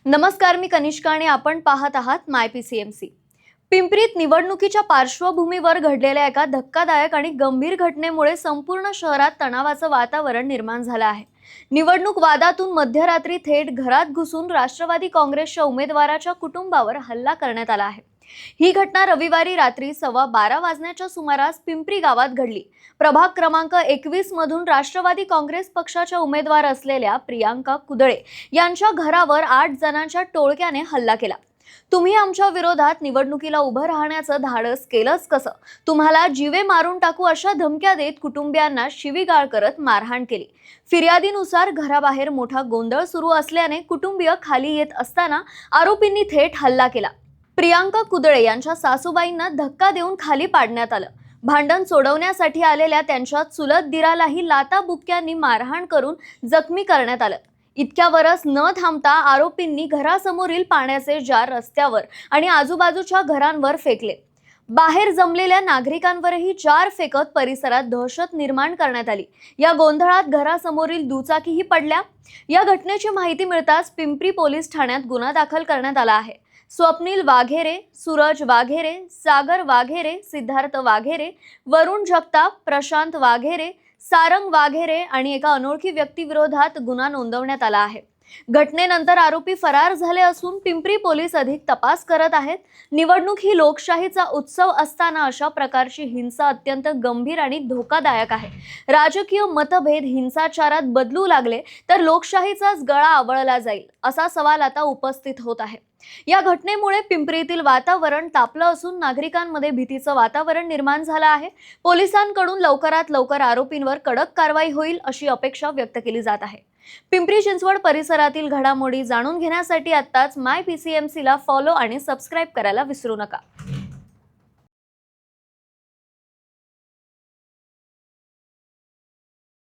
नमस्कार, मी कनिष्का आणि आपण पाहत आहात माय पीसीएमसी। पिंपरीत निवडणुकीच्या पार्श्वभूमीवर घडलेल्या एका धक्कादायक आणि गंभीर घटनेमुळे संपूर्ण शहरात तणावाचं वातावरण निर्माण झालं आहे। निवडणूक वादातून मध्यरात्री थेट घरात घुसून राष्ट्रवादी काँग्रेसच्या उमेदवाराच्या कुटुंबावर हल्ला करण्यात आला आहे। ही घटना रविवारी रात्री 12:15 वाजण्याच्या सुमारास पिंपरी गावात घडली। प्रभाग क्रमांक 21 मधून राष्ट्रवादी काँग्रेस पक्षाच्या उमेदवार असलेल्या प्रियांका कुदळे यांच्या घरावर 8 जणांच्या टोळक्याने हल्ला केला। तुम्ही आमच्या विरोधात निवडणुकीला उभं राहण्याचं धाडस केलंच कसं? तुम्हाला जीवे मारून टाकू अशा धमक्या देत कुटुंबियांना शिवीगाळ करत मारहाण केली। फिर्यादीनुसार घराबाहेर मोठा गोंधळ सुरू असल्याने कुटुंबीय खाली येत असताना आरोपींनी थेट हल्ला केला। प्रियांका कुदळे यांच्या सासूबाईंना धक्का देऊन खाली पाडण्यात आलं। भांडण सोडवण्यासाठी आलेल्या त्यांच्या चुलत दिरालाही लाताबुक्क्यांनी मारहाण करून जखमी करण्यात आलं। इतक्यावरच न थांबता आरोपींनी घरासमोरील पाण्याचे जार रस्त्यावर आणि आजूबाजूच्या घरांवर फेकले। बाहेर जमलेल्या नागरिकांवरही जार फेकत परिसरात दहशत निर्माण करण्यात आली। या गोंधळात घरासमोरील दुचाकीही पडल्या। या घटनेची माहिती मिळताच पिंपरी पोलीस ठाण्यात गुन्हा दाखल करण्यात आला आहे। स्वप्नील वाघेरे, सूरज वाघेरे, सागर वाघेरे, सिद्धार्थ वाघेरे, वरुण जगताप, प्रशांत वाघेरे, सारंग वाघेरे आणि एका अनोळखी व्यक्तीविरोधात गुन्हा नोंदवण्यात आला आहे। घटनेनंतर आरोपी फरार झाले असून पिंपरी पोलीस अधिक तपास करत आहेत। निवडणूक ही लोकशाहीचा उत्सव असताना अशा प्रकारची हिंसा अत्यंत गंभीर आणि धोकादायक आहे। राजकीय मतभेद हिंसाचारात बदलू लागले तर लोकशाहीचाच गळा आवळला जाईल असा सवाल आता उपस्थित होत आहे। या घटनेमुळे पिंपरीतील वातावरण तापलं असून नागरिकांमध्ये भीतीचं वातावरण निर्माण झालं आहे। पोलिसांकडून लवकरात लवकर आरोपींवर कडक कारवाई होईल अशी अपेक्षा व्यक्त केली जात आहे। पिंपरी चिंचवड परिसरातील घडामोडी जाणून घेण्यासाठी आत्ताच माय पीसीएमसीला फॉलो आणि सबस्क्राइब करायला विसरू नका।